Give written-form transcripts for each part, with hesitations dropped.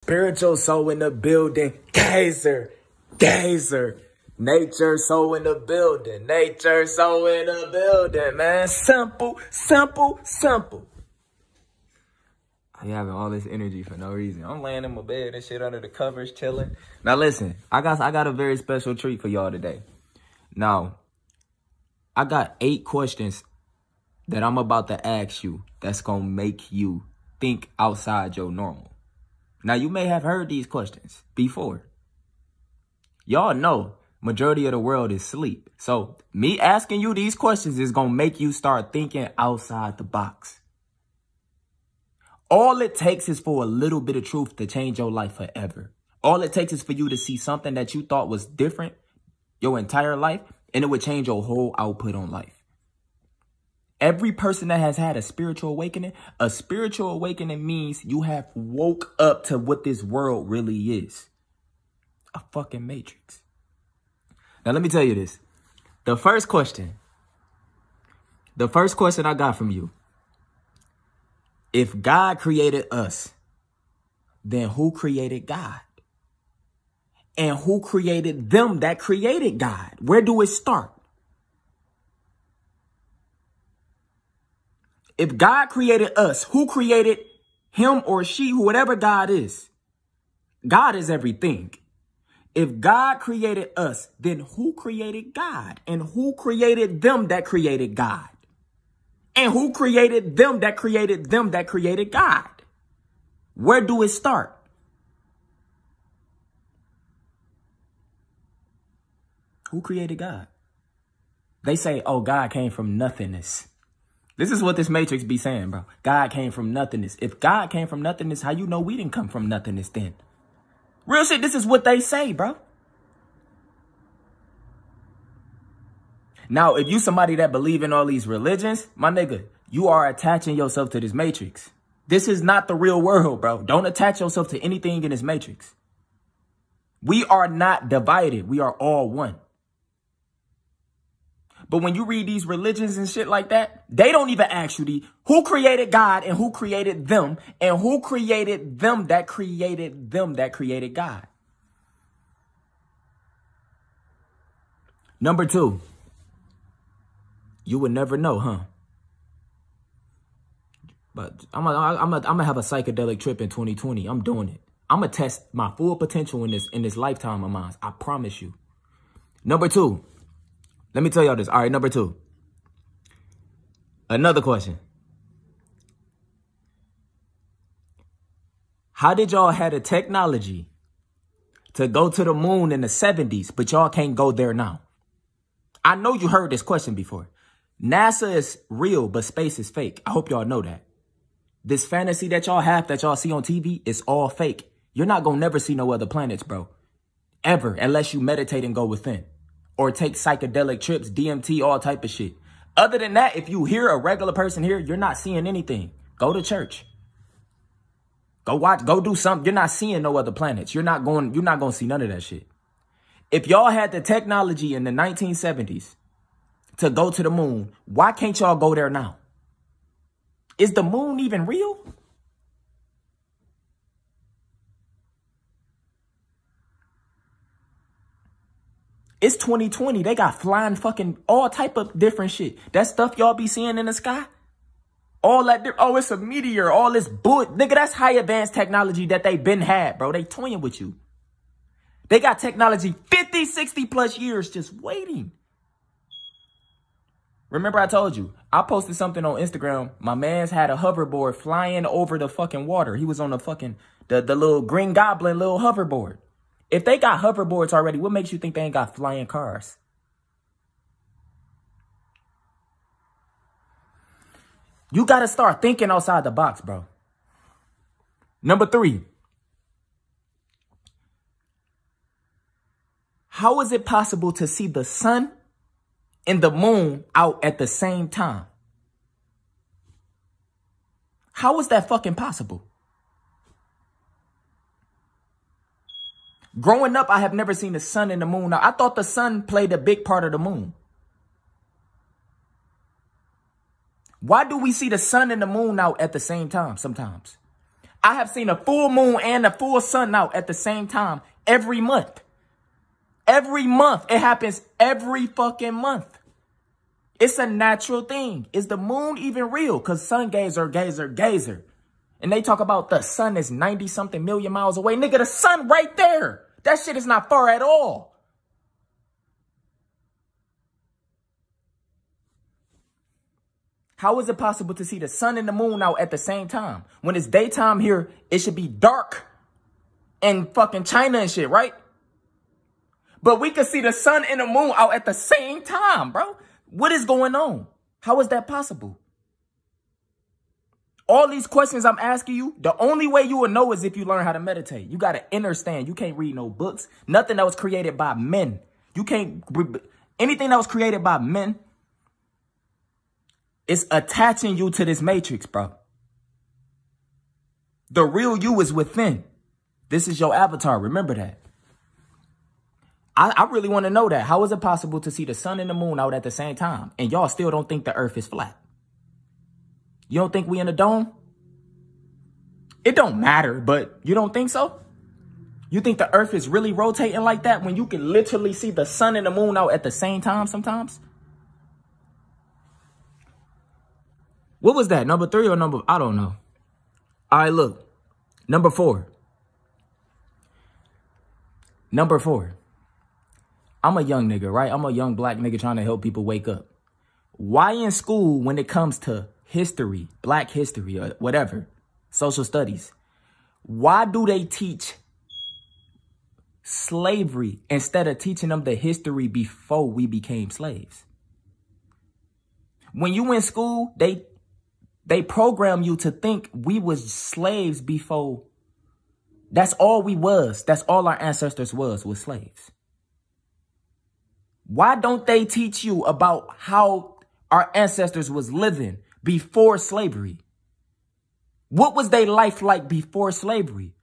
Spiritual soul in the building. Gazer. Gazer. Nature soul in the building. Nature soul in the building, man. Simple, simple, simple. I having all this energy for no reason. I'm laying in my bed and shit under the covers, chilling. Now listen, I got a very special treat for y'all today. Now, I got 8 questions that I'm about to ask you that's gonna make you think outside your normal. Now, you may have heard these questions before. Y'all know majority of the world is asleep. So me asking you these questions is gonna make you start thinking outside the box. All it takes is for a little bit of truth to change your life forever. All it takes is for you to see something that you thought was different your entire life, and it would change your whole output on life. Every person that has had a spiritual awakening means you have woke up to what this world really is. A fucking matrix. Now, let me tell you this. The first question I got from you. If God created us, then who created God? And who created them that created God? Where do it start? If God created us, who created him or she, whatever God is? God is everything. If God created us, then who created God? And who created them that created God? And who created them that created them that created God? Where do it start? Who created God? They say, oh, God came from nothingness. This is what this matrix be saying, bro. God came from nothingness. If God came from nothingness, how you know we didn't come from nothingness then? Real shit, this is what they say, bro. Now, if you somebody that believe in all these religions, my nigga, you are attaching yourself to this matrix. This is not the real world, bro. Don't attach yourself to anything in this matrix. We are not divided. We are all one. But when you read these religions and shit like that, they don't even ask you who created God and who created them and who created them that created them that created God. Number 2, you would never know, huh? But I'm gonna have a psychedelic trip in 2020. I'm doing it. I'm gonna test my full potential in this lifetime of mine. I promise you. Number 2. Let me tell y'all this. All right, number 2. Another question. How did y'all have the technology to go to the moon in the 70s, but y'all can't go there now? I know you heard this question before. NASA is real, but space is fake. I hope y'all know that. This fantasy that y'all have, that y'all see on TV, is all fake. You're not going to never see no other planets, bro. Ever, unless you meditate and go within. Or take psychedelic trips, DMT, all type of shit. Other than that, if you hear a regular person here, you're not seeing anything. Go to church. Go watch, go do something. You're not seeing no other planets. You're not going to see none of that shit. If y'all had the technology in the 1970s to go to the moon, why can't y'all go there now? Is the moon even real? It's 2020. They got flying fucking all type of different shit. That stuff y'all be seeing in the sky. All that, oh, it's a meteor. All this bull. Nigga, that's high advanced technology that they been had, bro. They toying with you. They got technology 50, 60 plus years just waiting. Remember I told you, I posted something on Instagram. My man's had a hoverboard flying over the fucking water. He was on the fucking, the little Green Goblin little hoverboard. If they got hoverboards already, what makes you think they ain't got flying cars? You got to start thinking outside the box, bro. Number 3. How is it possible to see the sun and the moon out at the same time? How is that fucking possible? Growing up, I have never seen the sun and the moon. Now, I thought the sun played a big part of the moon. Why do we see the sun and the moon out at the same time sometimes? I have seen a full moon and a full sun out at the same time every month. Every month. It happens every fucking month. It's a natural thing. Is the moon even real? Because sun gazer. And they talk about the sun is 90-something million miles away. Nigga, the sun right there. That shit is not far at all. How is it possible to see the sun and the moon out at the same time? When it's daytime here, it should be dark in fucking China and shit, right? But we can see the sun and the moon out at the same time, bro. What is going on? How is that possible? All these questions I'm asking you, the only way you will know is if you learn how to meditate. You got to understand. You can't read no books. Nothing that was created by men. You can't, anything that was created by men, it's attaching you to this matrix, bro. The real you is within. This is your avatar. Remember that. I really want to know that. How is it possible to see the sun and the moon out at the same time? And y'all still don't think the earth is flat? You don't think we in a dome? It don't matter, but you don't think so? You think the earth is really rotating like that when you can literally see the sun and the moon out at the same time sometimes? What was that? Number 3 or number... I don't know. All right, look. Number 4. Number 4. I'm a young nigga, right? I'm a young black nigga trying to help people wake up. Why in school, when it comes to history, black history, or whatever, social studies, why do they teach slavery instead of teaching them the history before we became slaves? When you in school, they program you to think we was slaves before. That's all we was. That's all our ancestors was slaves. Why don't they teach you about how our ancestors was living before slavery? What was their life like before slavery?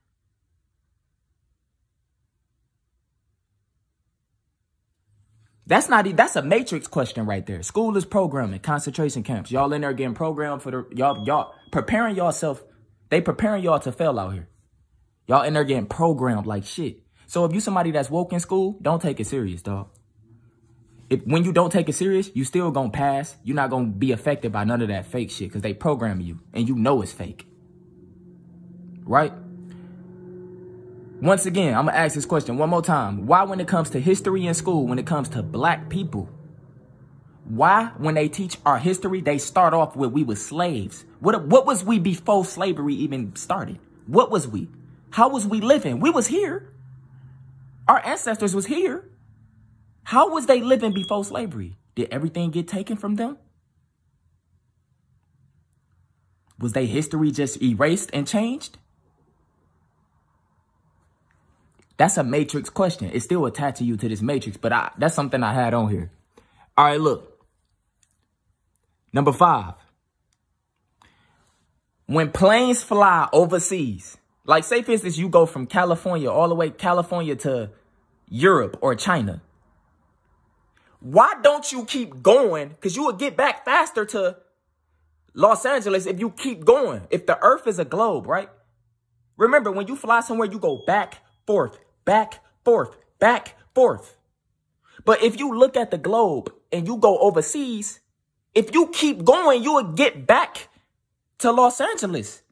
That's a matrix question right there. School is programming, concentration camps. Y'all in there getting programmed for y'all preparing yourself. They preparing y'all to fail out here. Y'all in there getting programmed like shit. So if you somebody that's woke in school, don't take it serious, dog. When you don't take it serious, you still gonna pass. You're not gonna be affected by none of that fake shit because they program you and you know it's fake. Right? Once again, I'm gonna ask this question one more time. Why, when it comes to history in school, when it comes to black people, why, when they teach our history, they start off with we was slaves? What was we before slavery even started? What was we? How was we living? We was here. Our ancestors was here. How was they living before slavery? Did everything get taken from them? Was their history just erased and changed? That's a matrix question. It's still attaching you to this matrix, but that's something I had on here. All right, look. Number 5. When planes fly overseas, like say for instance, you go from California all the way California to Europe or China. Why don't you keep going? Because you will get back faster to Los Angeles if you keep going. If the earth is a globe, right? Remember, when you fly somewhere, you go back, forth, back, forth, back, forth. But if you look at the globe and you go overseas, if you keep going, you will get back to Los Angeles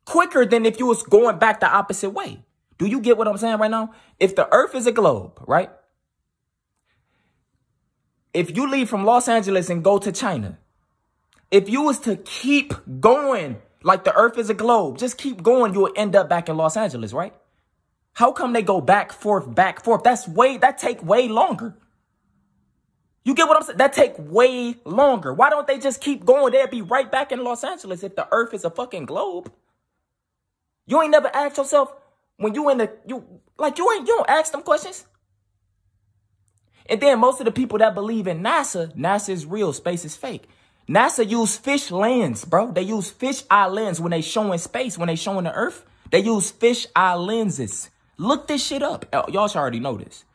quicker than if you was going back the opposite way. Do you get what I'm saying right now? If the earth is a globe, right? If you leave from Los Angeles and go to China, if you was to keep going like the earth is a globe, just keep going, you will end up back in Los Angeles, right? How come they go back, forth, back, forth? That take way longer. You get what I'm saying? That take way longer. Why don't they just keep going? They'll be right back in Los Angeles if the earth is a fucking globe. You ain't never asked yourself when you don't ask them questions. And then most of the people that believe in NASA is real, space is fake. NASA use fish lens, bro. They use fish eye lens when they showing space, when they showing the earth. They use fish eye lenses. Look this shit up. Y'all should already know this.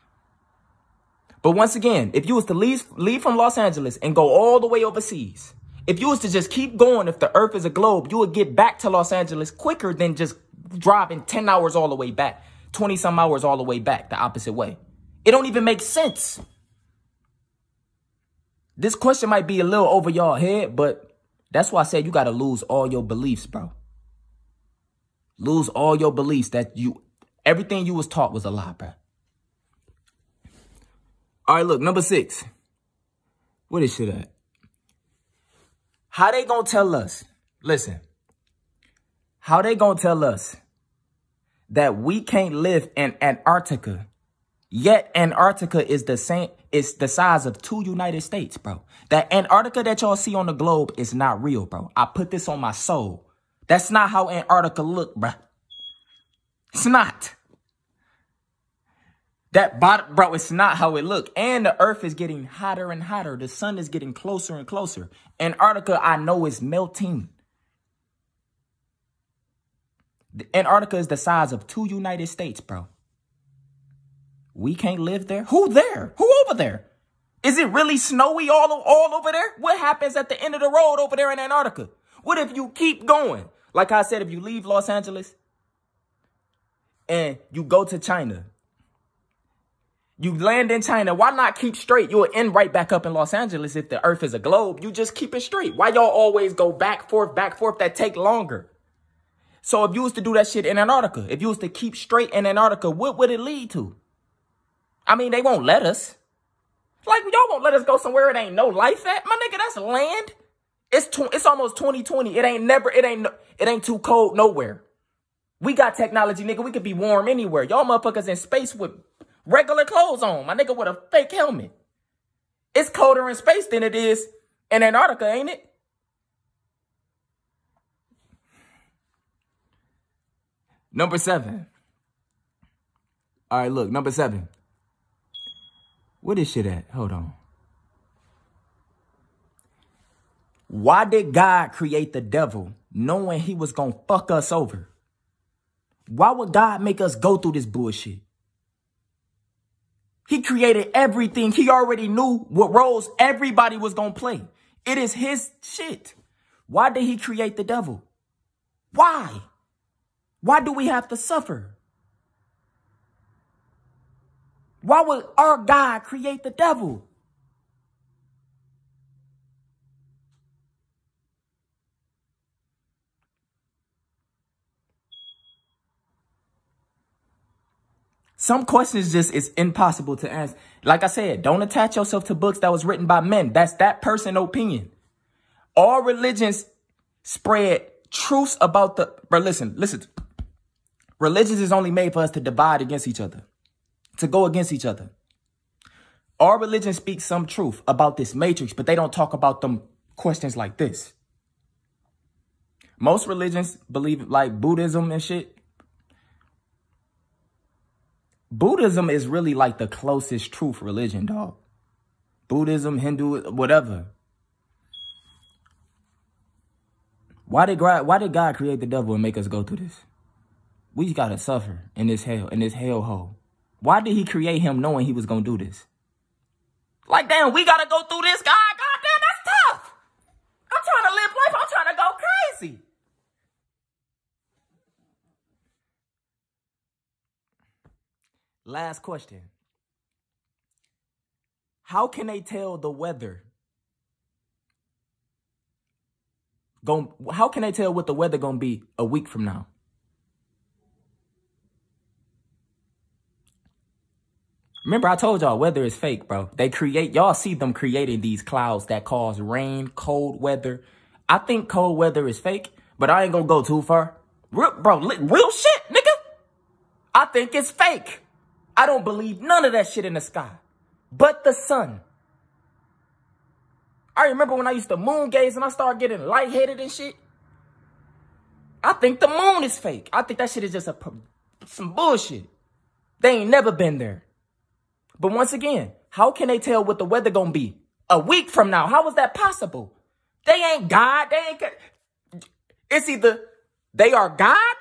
But once again, if you was to leave from Los Angeles and go all the way overseas, If you was to just keep going, if the earth is a globe, you would get back to Los Angeles quicker than just driving 10 hours all the way back, 20 some hours all the way back the opposite way. It don't even make sense. This question might be a little over y'all head, but that's why I said you got to lose all your beliefs, bro. Lose all your beliefs that everything you was taught was a lie, bro. All right, look, number 6. What is shit at? How they gonna tell us? Listen. How they gonna tell us that we can't live in Antarctica, yet Antarctica is the same, it's the size of 2 United States, bro. That Antarctica that y'all see on the globe is not real, bro. I put this on my soul. That's not how Antarctica look, bro. It's not. That bottom, bro, it's not how it look. And the earth is getting hotter and hotter. The sun is getting closer and closer. Antarctica, I know, is melting. Antarctica is the size of 2 United States, bro. We can't live there? Who there? Who over there? Is it really snowy all over there? What happens at the end of the road over there in Antarctica? What if you keep going? Like I said, if you leave Los Angeles and you go to China, you land in China, why not keep straight? You'll end right back up in Los Angeles if the earth is a globe. You just keep it straight. Why y'all always go back, forth, that take longer? So if you was to do that shit in Antarctica, if you was to keep straight in Antarctica, what would it lead to? I mean, they won't let us. Like, y'all won't let us go somewhere it ain't no life at. My nigga, that's land. It's almost 2020. It ain't too cold nowhere. We got technology, nigga. We could be warm anywhere. Y'all motherfuckers in space with regular clothes on. My nigga with a fake helmet. It's colder in space than it is in Antarctica, ain't it? Number 7. All right, look, number 7. Where this shit at? Hold on. Why did God create the devil knowing he was going to fuck us over? Why would God make us go through this bullshit? He created everything. He already knew what roles everybody was going to play. It is his shit. Why did he create the devil? Why? Why do we have to suffer? Why would our God create the devil? Some questions just is impossible to answer. Like I said, don't attach yourself to books that was written by men. That's that person's opinion. All religions spread truths about the... Bro, listen. Religions is only made for us to divide against each other, to go against each other. All religions speak some truth about this matrix, but they don't talk about them questions like this. Most religions believe, like Buddhism and shit. Buddhism is really like the closest truth religion, dog. Buddhism, Hindu, whatever. Why did God create the devil and make us go through this? We gotta suffer in this hellhole. Why did he create him knowing he was gonna do this? Like, damn, we gotta go through this, God. God damn, that's tough. I'm trying to live life. I'm trying to go crazy. Last question. How can they tell the weather? How can they tell what the weather gonna be a week from now? Remember, I told y'all weather is fake, bro. Y'all see them creating these clouds that cause rain, cold weather. I think cold weather is fake, but I ain't gonna go too far. Real shit, nigga. I think it's fake. I don't believe none of that shit in the sky, but the sun. I remember when I used to moon gaze and I started getting lightheaded and shit. I think the moon is fake. I think that shit is just some bullshit. They ain't never been there. But once again, how can they tell what the weather gonna be a week from now? How is that possible? They ain't God. It's either they are God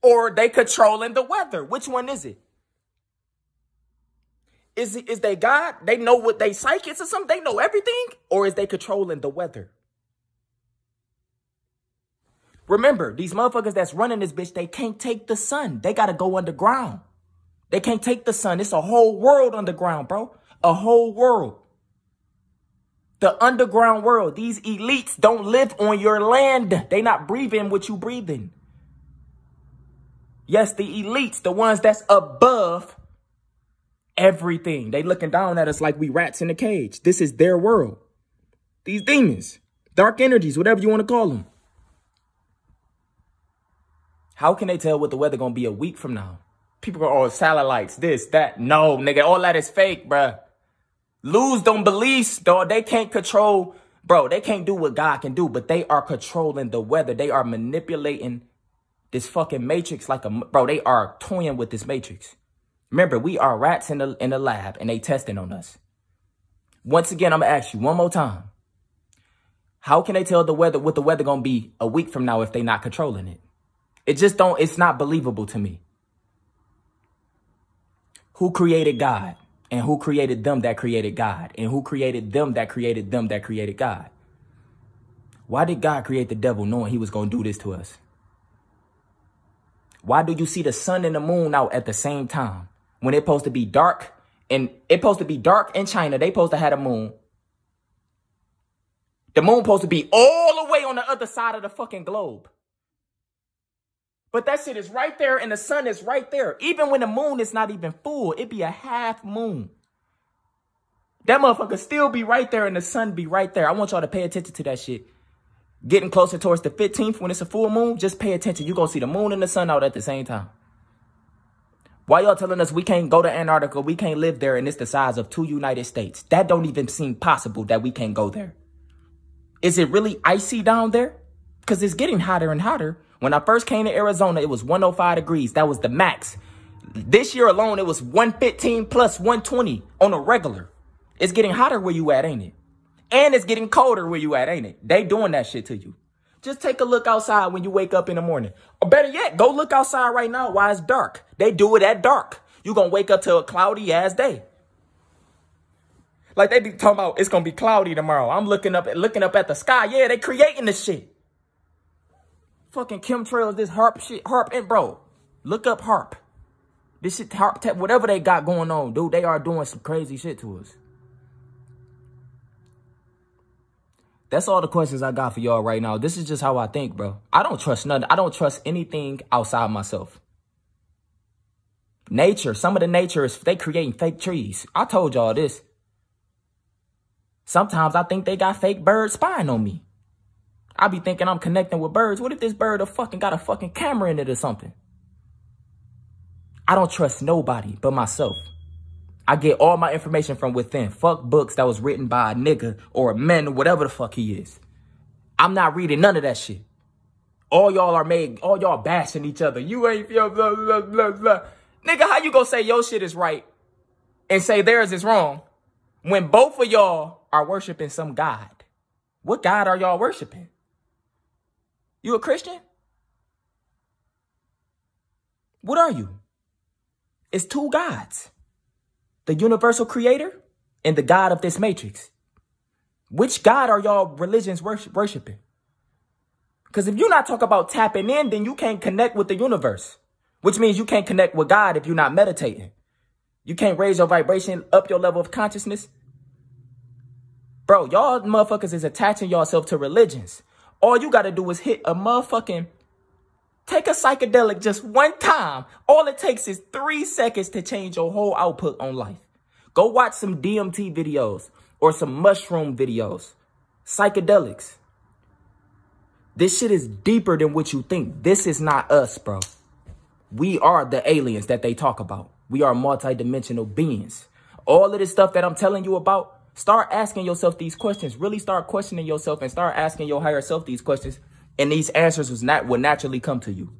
or they controlling the weather. Which one is it? Is they God? They know what they psychics or something? They know everything? Or is they controlling the weather? Remember, these motherfuckers that's running this bitch, they can't take the sun. They got to go underground. They can't take the sun. It's a whole world underground, bro. A whole world. The underground world. These elites don't live on your land. They not breathing what you breathing. Yes, the elites, the ones that's above everything. They looking down at us like we rats in a cage. This is their world. These demons, dark energies, whatever you want to call them. How can they tell what the weather going to be a week from now? People go, oh, satellites, this, that. No, nigga, all that is fake, bruh. Lose them beliefs, dog. They can't control, bro. They can't do what God can do, but they are controlling the weather. They are manipulating this fucking matrix like bro, they are toying with this matrix. Remember, we are rats in the lab and they testing on us. Once again, I'm going to ask you one more time. How can they tell the weather what the weather going to be a week from now if they not controlling it? It's not believable to me. Who created God? And who created them that created God? And who created them that created them that created God? Why did God create the devil knowing he was going to do this to us? Why do you see the sun and the moon out at the same time? When it's supposed to be dark, and it's supposed to be dark in China, they supposed to have a moon. The moon supposed to be all the way on the other side of the fucking globe. But that shit is right there and the sun is right there. Even when the moon is not even full, it be a half moon. That motherfucker still be right there and the sun be right there. I want y'all to pay attention to that shit. Getting closer towards the 15th when it's a full moon, just pay attention. You're going to see the moon and the sun out at the same time. Why y'all telling us we can't go to Antarctica, we can't live there, and it's the size of 2 United States? That don't even seem possible that we can't go there. Is it really icy down there? Because it's getting hotter and hotter. When I first came to Arizona, it was 105 degrees. That was the max. This year alone, it was 115 plus 120 on a regular. It's getting hotter where you at, ain't it? And it's getting colder where you at, ain't it? They doing that shit to you. Just take a look outside when you wake up in the morning. Or better yet, go look outside right now while it's dark. They do it at dark. You're going to wake up to a cloudy ass day. Like they be talking about it's going to be cloudy tomorrow. I'm looking up at the sky. Yeah, they creating this shit. Fucking chemtrails, this HAARP shit. HAARP, and bro, look up HAARP. This shit, HAARP, whatever they got going on, dude, they are doing some crazy shit to us. That's all the questions I got for y'all right now. This is just how I think, bro. I don't trust nothing. I don't trust anything outside myself. Nature, some of the nature is, they creating fake trees. I told y'all this. Sometimes I think they got fake birds spying on me. I be thinking I'm connecting with birds. What if this bird got a fucking camera in it or something? I don't trust nobody but myself. I get all my information from within. Fuck books that was written by a nigga or a man or whatever the fuck he is. I'm not reading none of that shit. All y'all bashing each other. You ain't blah, blah, blah, blah. Nigga, how you gonna say your shit is right and say theirs is wrong when both of y'all are worshiping some God? What God are y'all worshiping? You a Christian? What are you? It's two gods. The universal creator and the God of this matrix. Which God are y'all religions worshiping? Because if you're not talking about tapping in, then you can't connect with the universe. Which means you can't connect with God if you're not meditating. You can't raise your vibration, up your level of consciousness. Bro, y'all motherfuckers is attaching yourself to religions. All you got to do is hit a motherfucking, take a psychedelic just one time. All it takes is 3 seconds to change your whole output on life. Go watch some DMT videos or some mushroom videos. Psychedelics. This shit is deeper than what you think. This is not us, bro. We are the aliens that they talk about. We are multidimensional beings. All of this stuff that I'm telling you about, start asking yourself these questions. Really start questioning yourself and start asking your higher self these questions. And these answers will naturally come to you.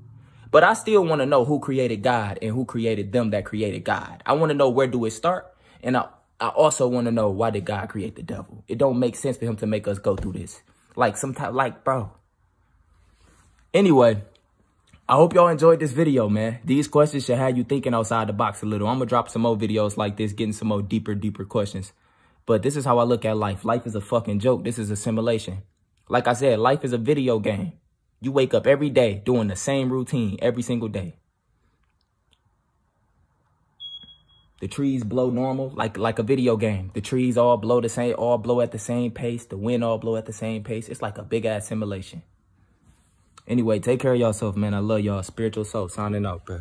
But I still want to know who created God and who created them that created God. I want to know where do it start. And I also want to know why did God create the devil? It don't make sense for him to make us go through this. Bro. Anyway, I hope y'all enjoyed this video, man. These questions should have you thinking outside the box a little. I'm going to drop some more videos like this, getting some more deeper questions. But this is how I look at life. Life is a fucking joke. This is a simulation. Like I said, life is a video game. You wake up every day doing the same routine every single day. The trees blow normal, like a video game. The trees all blow at the same pace. The wind all blow at the same pace. It's like a big ass simulation. Anyway, take care of yourself, man. I love y'all. Spiritual Soul signing out, bro.